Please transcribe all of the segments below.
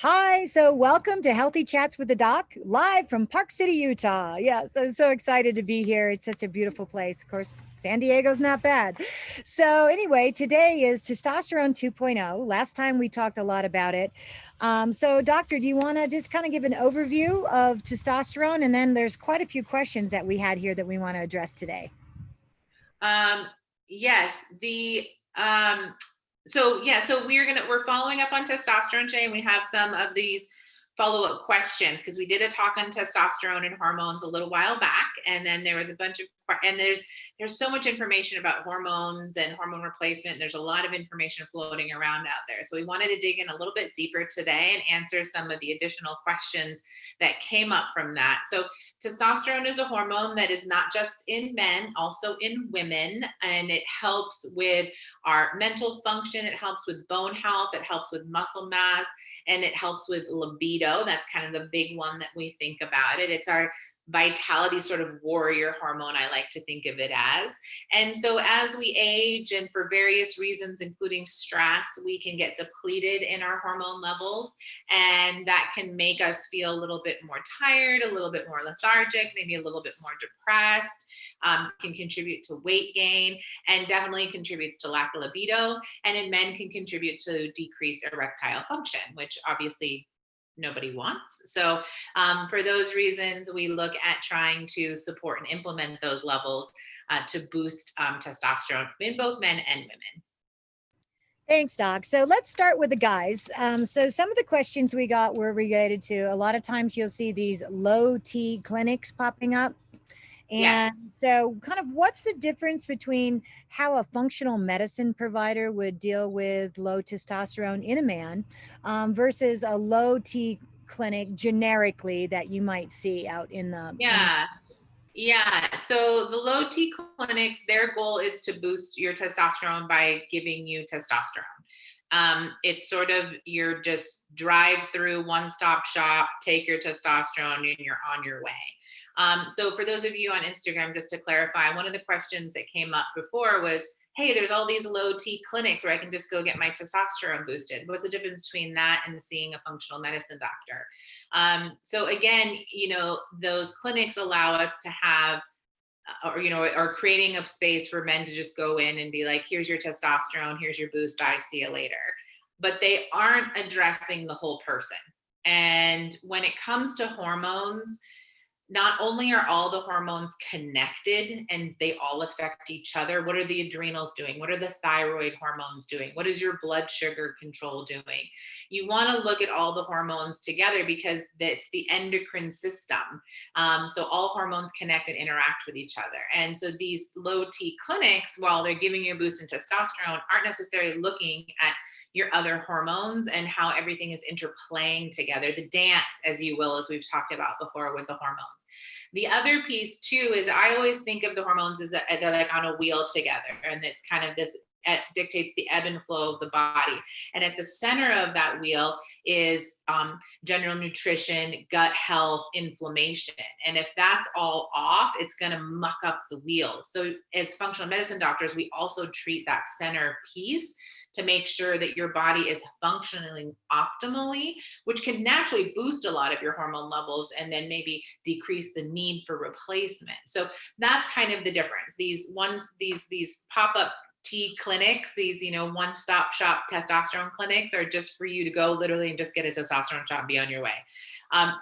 Hi, so welcome to Healthy Chats with the Doc, live from Park City, Utah. Yeah, so excited to be here. It's such a beautiful place. Of course, San Diego's not bad. So anyway, today is Testosterone 2.0. Last time we talked a lot about it. So doctor, do you want to just kind of give an overview of testosterone? And then there's quite a few questions that we had here that we want to address today. Um, yes, so we're following up on testosterone today, and we have some of these follow-up questions because we did a talk on testosterone and hormones a little while back, and then there was a bunch of and there's so much information about hormones and hormone replacement. There's a lot of information floating around out there. So we wanted to dig in a little bit deeper today and answer some of the additional questions that came up from that. So testosterone is a hormone that is not just in men, also in women, and it helps with our mental function, it helps with bone health, it helps with muscle mass, and it helps with libido. That's kind of the big one that we think about it. It's our vitality sort of warrior hormone, I like to think of it as. And so as we age and for various reasons, including stress, we can get depleted in our hormone levels. And that can make us feel a little bit more tired, a little bit more lethargic, maybe a little bit more depressed, can contribute to weight gain, and definitely contributes to lack of libido. And in men can contribute to decreased erectile function, which obviously nobody wants. So for those reasons, we look at trying to support and implement those levels to boost testosterone in both men and women. Thanks, Doc. So let's start with the guys. So some of the questions we got were related to a lot of times you'll see these low T clinics popping up. Yes. And so, kind of, what's the difference between how a functional medicine provider would deal with low testosterone in a man versus a low T clinic generically that you might see out in the. Yeah. Yeah. So the low T clinics, their goal is to boost your testosterone by giving you testosterone. It's sort of your just drive through one stop shop, take your testosterone, and you're on your way. So for those of you on Instagram, just to clarify, one of the questions that came up before was, hey, there's all these low T clinics where I can just go get my testosterone boosted. What's the difference between that and seeing a functional medicine doctor? So again, those clinics allow us to have or creating a space for men to just go in and be like, here's your testosterone, here's your boost, I see you later. But they aren't addressing the whole person. And when it comes to hormones, not only are all the hormones connected and they all affect each other, what are the adrenals doing? What are the thyroid hormones doing? What is your blood sugar control doing? You want to look at all the hormones together because it's the endocrine system. So all hormones connect and interact with each other. And so these low T clinics, while they're giving you a boost in testosterone, aren't necessarily looking at your other hormones and how everything is interplaying together, the dance, as you will, as we've talked about before with the hormones. The other piece too is I always think of the hormones as they're like on a wheel together, and it's kind of this dictates the ebb and flow of the body. And at the center of that wheel is general nutrition, gut health, inflammation. And if that's all off, it's going to muck up the wheel. So as functional medicine doctors, we also treat that center piece to make sure that your body is functioning optimally, which can naturally boost a lot of your hormone levels and then maybe decrease the need for replacement. So that's kind of the difference. These pop-up T clinics, these one-stop shop testosterone clinics are just for you to go literally and just get a testosterone shot and be on your way.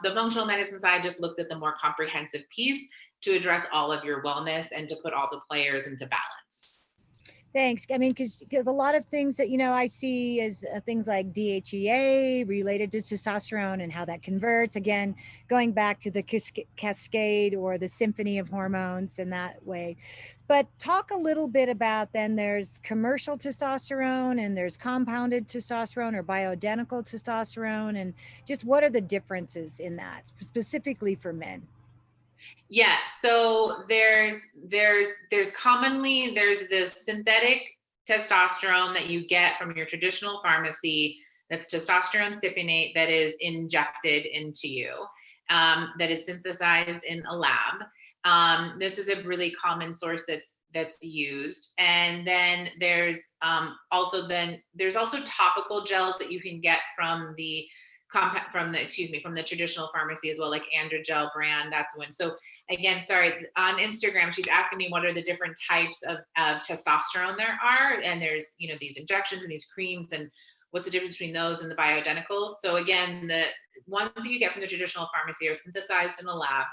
The functional medicine side just looks at the more comprehensive piece to address all of your wellness and to put all the players into balance. Thanks. I mean, because a lot of things that I see is things like DHEA related to testosterone and how that converts. Again, going back to the cascade or the symphony of hormones in that way. But talk a little bit about then there's commercial testosterone and there's compounded testosterone or bioidentical testosterone, and just what are the differences in that specifically for men? Yeah, so there's commonly there's the synthetic testosterone that you get from your traditional pharmacy. That's testosterone cypionate that is injected into you, that is synthesized in a lab. This is a really common source that's used. And then there's also topical gels that you can get from the from the traditional pharmacy as well, like Androgel brand. That's one. So again, sorry, on Instagram, she's asking me what are the different types of testosterone there are. And there's, these injections and these creams, and what's the difference between those and the bioidenticals. So again, the ones that you get from the traditional pharmacy are synthesized in a lab.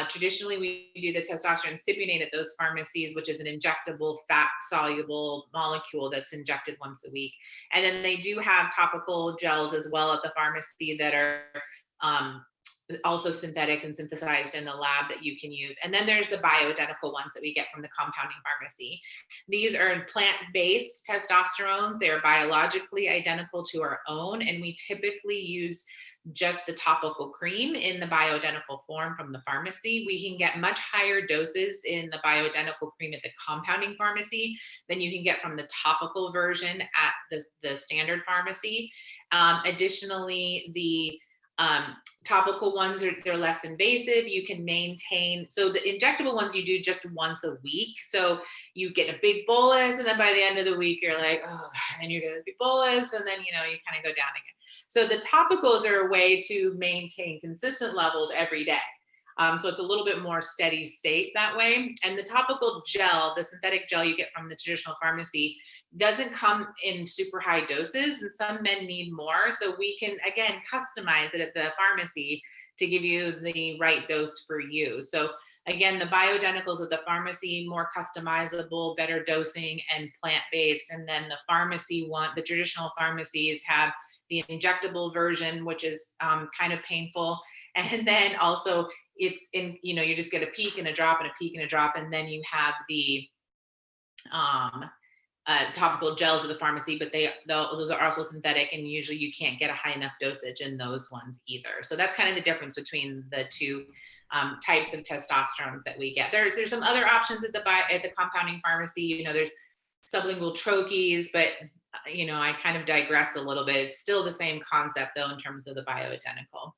Traditionally, we do the testosterone cypionate at those pharmacies, which is an injectable fat soluble molecule that's injected once a week. And then they do have topical gels as well at the pharmacy that are also synthetic and synthesized in the lab that you can use. And then there's the bioidentical ones that we get from the compounding pharmacy. These are plant-based testosterones. They are biologically identical to our own, and we typically use just the topical cream in the bioidentical form from the pharmacy. We can get much higher doses in the bioidentical cream at the compounding pharmacy than you can get from the topical version at the standard pharmacy. Additionally, the topical ones they're less invasive. You can maintain, so the injectable ones you do just once a week. So you get a big bolus, and then by the end of the week, you're like, oh, and you're gonna be bolus, and then you kind of go down again. So the topicals are a way to maintain consistent levels every day. So it's a little bit more steady state that way. And the topical gel, the synthetic gel you get from the traditional pharmacy, doesn't come in super high doses, and some men need more. So we can, again, customize it at the pharmacy to give you the right dose for you. So again, the bioidenticals at the pharmacy, more customizable, better dosing, and plant-based. And then the traditional pharmacies have the injectable version, which is kind of painful. And then also it's in, you just get a peak and a drop and a peak and a drop. And then you have the topical gels at the pharmacy, but those are also synthetic, and usually you can't get a high enough dosage in those ones either. So that's kind of the difference between the two types of testosterones that we get. There's some other options at the compounding pharmacy. There's sublingual troches, but I kind of digress a little bit. It's still the same concept though in terms of the bioidentical.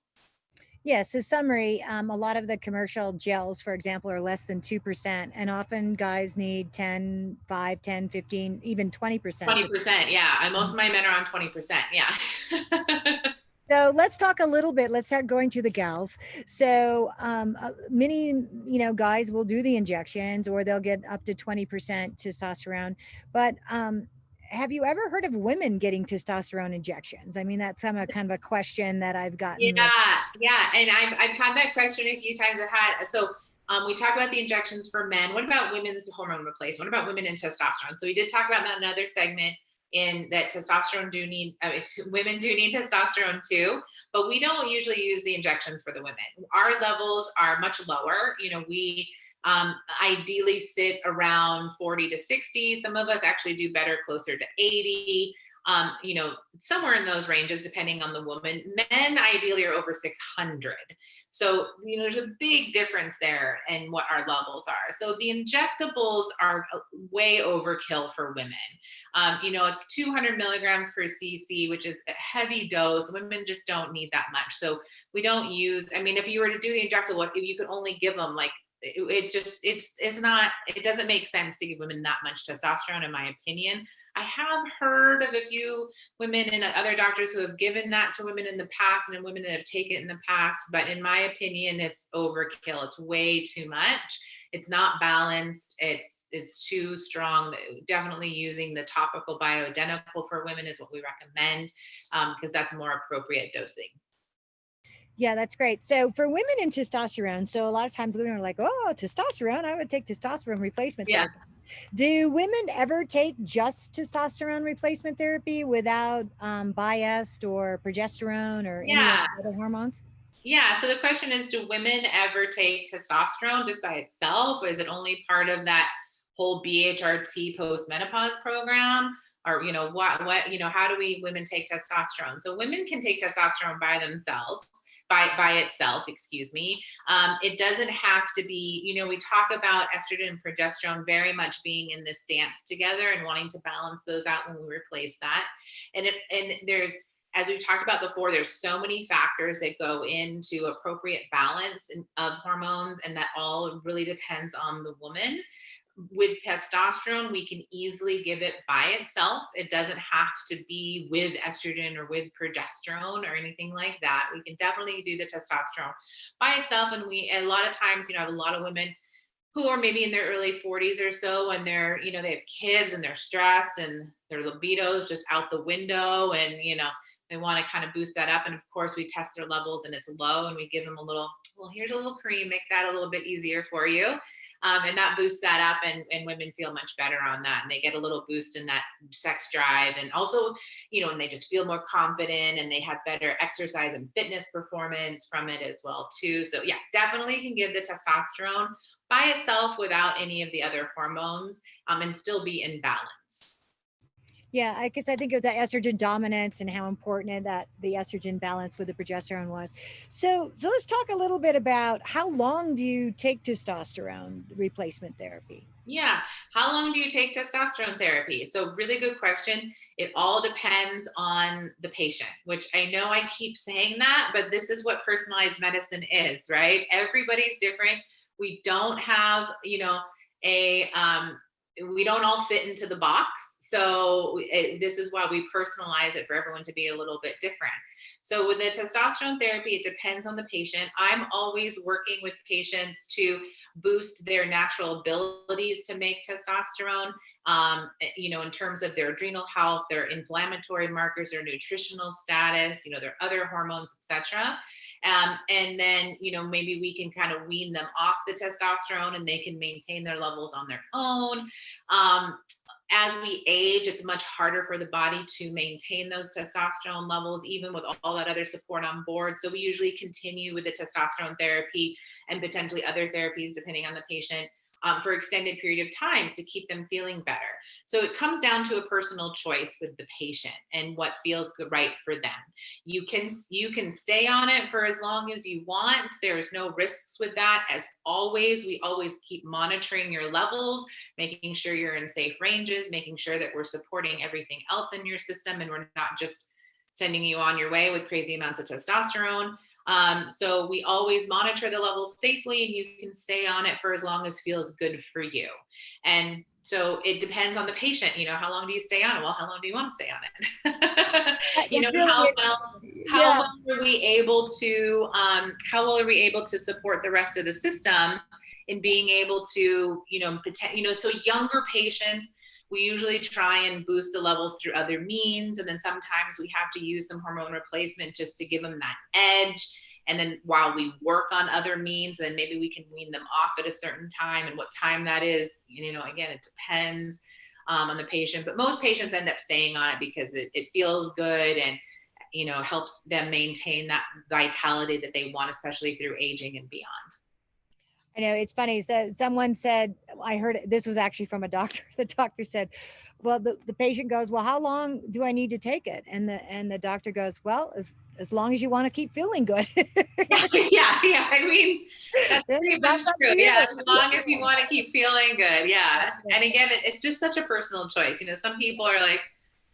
Yeah, so summary, a lot of the commercial gels, for example, are less than 2%, and often guys need 10, 5, 10, 15, even 20%. 20%, yeah. And most of my men are on 20%, yeah. So let's talk a little bit. Let's start going to the gals. So many, guys will do the injections, or they'll get up to 20% testosterone. But have you ever heard of women getting testosterone injections? I mean, that's kind of a question that I've gotten. Yeah. And I've had that question a few times. So we talk about the injections for men. What about women's hormone replacement? What about women and testosterone? So we did talk about that in another segment, in that women do need testosterone too, but we don't usually use the injections for the women. Our levels are much lower. We ideally sit around 40 to 60. Some of us actually do better closer to 80. Somewhere in those ranges, depending on the woman. Men ideally are over 600. So, there's a big difference there in what our levels are. So the injectables are way overkill for women. It's 200 milligrams per cc, which is a heavy dose. Women just don't need that much. So we don't use, if you were to do the injectable, you could only give them it doesn't make sense to give women that much testosterone, in my opinion. I have heard of a few women and other doctors who have given that to women in the past, and women that have taken it in the past. But in my opinion, it's overkill. It's way too much. It's not balanced. It's too strong. Definitely using the topical bioidentical for women is what we recommend, because that's more appropriate dosing. Yeah, that's great. So for women in testosterone, so a lot of times women are like, oh, testosterone, I would take testosterone replacement therapy. Do women ever take just testosterone replacement therapy without biased or progesterone or any other hormones? Yeah. So the question is, do women ever take testosterone just by itself? Is it only part of that whole BHRT postmenopause program? Or, how do women take testosterone? So women can take testosterone by themselves. By itself, excuse me. It doesn't have to be, we talk about estrogen and progesterone very much being in this dance together and wanting to balance those out when we replace that. And there's, as we've talked about before, there's so many factors that go into appropriate balance of hormones, and that all really depends on the woman. with testosterone, we can easily give it by itself. It doesn't have to be with estrogen or with progesterone or anything like that. We can definitely do the testosterone by itself. And a lot of times, I have a lot of women who are maybe in their early 40s or so, and they're, they have kids and they're stressed and their libido is just out the window, and, they want to kind of boost that up. And of course, we test their levels and it's low, and we give them well, here's a little cream, make that a little bit easier for you. And that boosts that up, and women feel much better on that. And they get a little boost in that sex drive. And also, and they just feel more confident, and they have better exercise and fitness performance from it as well, too. So yeah, definitely can give the testosterone by itself without any of the other hormones, and still be in balance. Yeah, I guess I think of the estrogen dominance and how important that the estrogen balance with the progesterone was. So let's talk a little bit about how long do you take testosterone replacement therapy? Yeah. How long do you take testosterone therapy? So, really good question. It all depends on the patient, which I know I keep saying that, but this is what personalized medicine is, right? Everybody's different. We don't have, a, we don't all fit into the box. So, this is why we personalize it for everyone to be a little bit different. So, with the testosterone therapy, it depends on the patient. I'm always working with patients to boost their natural abilities to make testosterone, in terms of their adrenal health, their inflammatory markers, their nutritional status, their other hormones, etc. And then, maybe we can kind of wean them off the testosterone and they can maintain their levels on their own. As we age, it's much harder for the body to maintain those testosterone levels, even with all that other support on board. So we usually continue with the testosterone therapy and potentially other therapies, depending on the patient, for extended period of times to keep them feeling better. So it comes down to a personal choice with the patient and what feels good, right for them. You can stay on it for as long as you want. There's no risks with that. As always, we always keep monitoring your levels, making sure you're in safe ranges, making sure that we're supporting everything else in your system, and we're not just sending you on your way with crazy amounts of testosterone. So we always monitor the levels safely, and you can stay on it for as long as feels good for you. And so it depends on the patient. How long do you stay on it? Well, how long do you want to stay on it? It's really How yeah. well are we able to how well are we able to support the rest of the system in being able to, so younger patients, we usually try and boost the levels through other means. And then sometimes we have to use some hormone replacement just to give them that edge. And then while we work on other means, then maybe we can wean them off at a certain time. And what time that is, again, it depends on the patient. But most patients end up staying on it because it feels good and, helps them maintain that vitality that they want, especially through aging and beyond. I know it's funny. So someone said, I heard this was actually from a doctor. The doctor said, well, the patient goes, well, how long do I need to take it? And the doctor goes, well, as long as you want to keep feeling good. Yeah. I mean, that's pretty much That's up true. to Yeah, you. as long as you want to keep feeling good. Yeah. And again, it's just such a personal choice. Some people are like,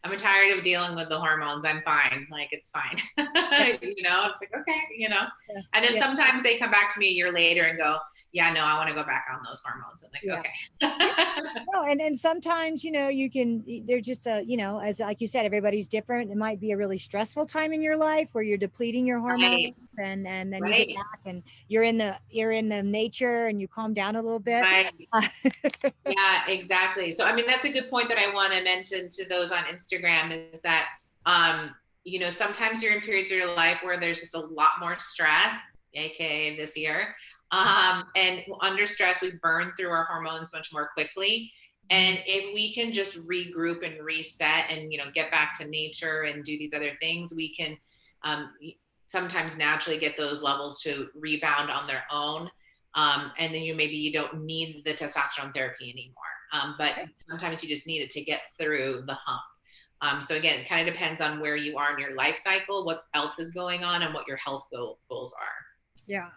I'm tired of dealing with the hormones. I'm fine. Like, it's fine. It's like, okay, Yeah. And then Yeah. sometimes they come back to me a year later and go, yeah, no, I want to go back on those hormones. I'm like, Yeah. okay. No, and sometimes, you can, they're just as like you said, everybody's different. It might be a really stressful time in your life where you're depleting your hormones, Right. and then you get Right. back and you're in the nature and you calm down a little bit. Right. Yeah, exactly. So, I mean, that's a good point that I want to mention to those on Instagram is that, sometimes you're in periods of your life where there's just a lot more stress, AKA this year. And under stress, we burn through our hormones much more quickly. And if we can just regroup and reset and, get back to nature and do these other things, we can sometimes naturally get those levels to rebound on their own. And then maybe you don't need the testosterone therapy anymore. But sometimes you just need it to get through the hump. So again, it kind of depends on where you are in your life cycle, what else is going on, and what your health goals are. Yeah.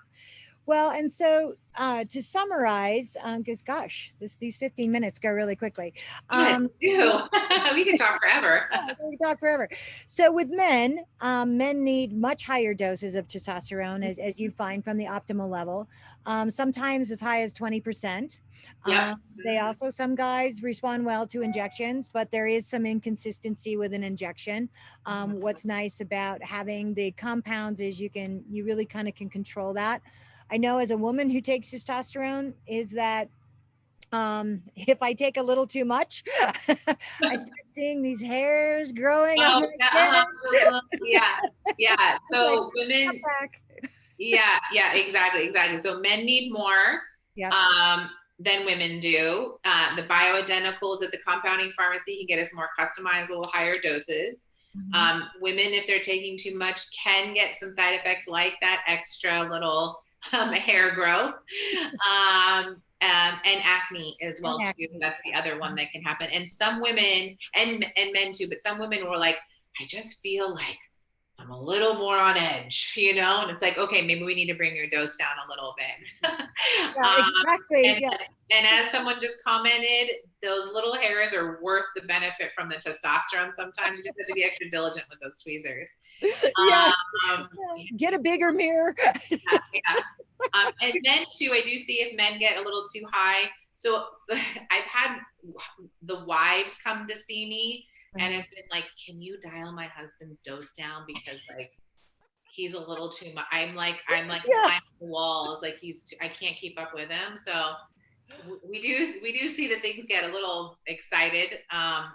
Well, and so to summarize, because gosh, these 15 minutes go really quickly. Yeah, We, do. We can talk forever. we can talk forever. So with men, men need much higher doses of testosterone, as you find from the optimal level, sometimes as high as 20%. Yep. They also, some guys respond well to injections, but there is some inconsistency with an injection. What's nice about having the compounds is you really kind of can control that. I know as a woman who takes testosterone is that if I take a little too much, I start seeing these hairs growing on Oh, my yeah, skin. yeah, yeah. It's like, So come women, back. yeah, yeah, exactly, exactly. So men need more Yep. um, than women do. The bioidenticals at the compounding pharmacy can get us more customizable, higher doses. Mhm. Women, if they're taking too much, can get some side effects like that extra little hair growth. And acne as And well too. acne. That's the other one that can happen. And some women and men too, but some women were like, I just feel like I'm a little more on edge, you know? And it's like, okay, maybe we need to bring your dose down a little bit. Yeah, exactly. and Yeah. and as someone just commented, those little hairs are worth the benefit from the testosterone. Sometimes you just have to be extra diligent with those tweezers. Yeah. Um, Get a bigger mirror. yeah. And men too, I do see if men get a little too high. So I've had the wives come to see me and have been like, can you dial my husband's dose down? Because like he's a little too much. I'm like Yeah. climbing the walls. Like I can't keep up with him. So we do see that things get a little excited.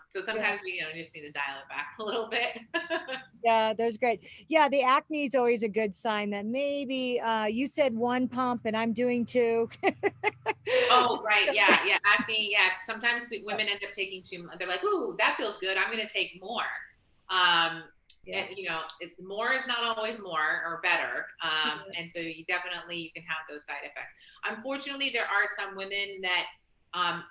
So Yeah. sometimes we just need to dial it back a little bit. Yeah, that's great. Yeah, the acne is always a good sign that maybe you said one pump and I'm doing two. Oh, right. Yeah. Yeah. Acne. Yeah. Sometimes women end up taking too much. They're like, ooh, that feels good. I'm going to take more. Um, Yeah. and, more is not always more or better. And so you can have those side effects. Unfortunately, there are some women that,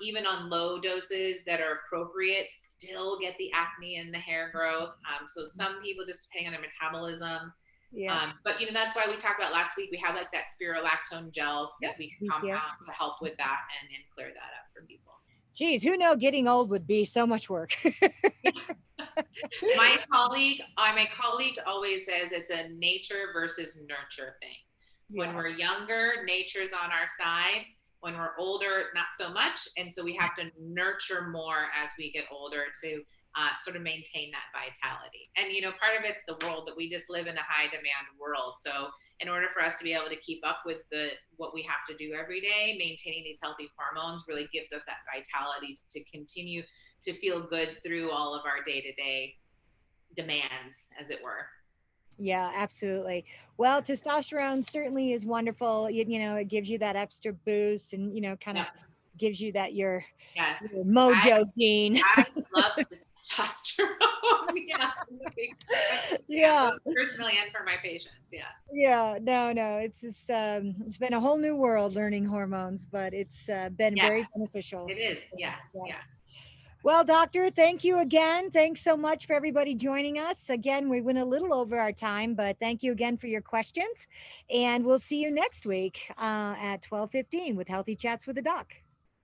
even on low doses that are appropriate, still get the acne and the hair growth. So some people, just depending on their metabolism, Yeah. but that's why we talked about last week. We have like that spirulactone gel that we can Yeah. compound to help with that and clear that up for people. Geez, who know getting old would be so much work. My colleague always says it's a nature versus nurture thing. When Yeah. we're younger, nature's on our side. When we're older, not so much. And so we have to nurture more as we get older to sort of maintain that vitality. And part of it's the world that we just live in, a high demand world. So in order for us to be able to keep up with what we have to do every day, maintaining these healthy hormones really gives us that vitality to continue to feel good through all of our day-to-day demands, as it were. Yeah, absolutely. Well, testosterone certainly is wonderful. It gives you that extra boost and, kind of Yeah. gives you that Yes. your I mojo gene. I love the testosterone. Yeah. Yeah, Yeah. both personally and for my patients. Yeah. Yeah. No, no. It's just it's been a whole new world learning hormones, but it's been Yeah, very beneficial. it is. Yeah. Yeah. Yeah. Well, doctor, thank you again. Thanks so much for everybody joining us. Again, we went a little over our time, but thank you again for your questions. And we'll see you next week at 12:15 with Healthy Chats with the Doc.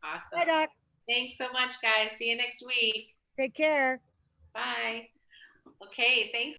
Bye, Awesome. Doc. Thanks so much, guys. See you next week. Take care. Bye. Okay. Thanks.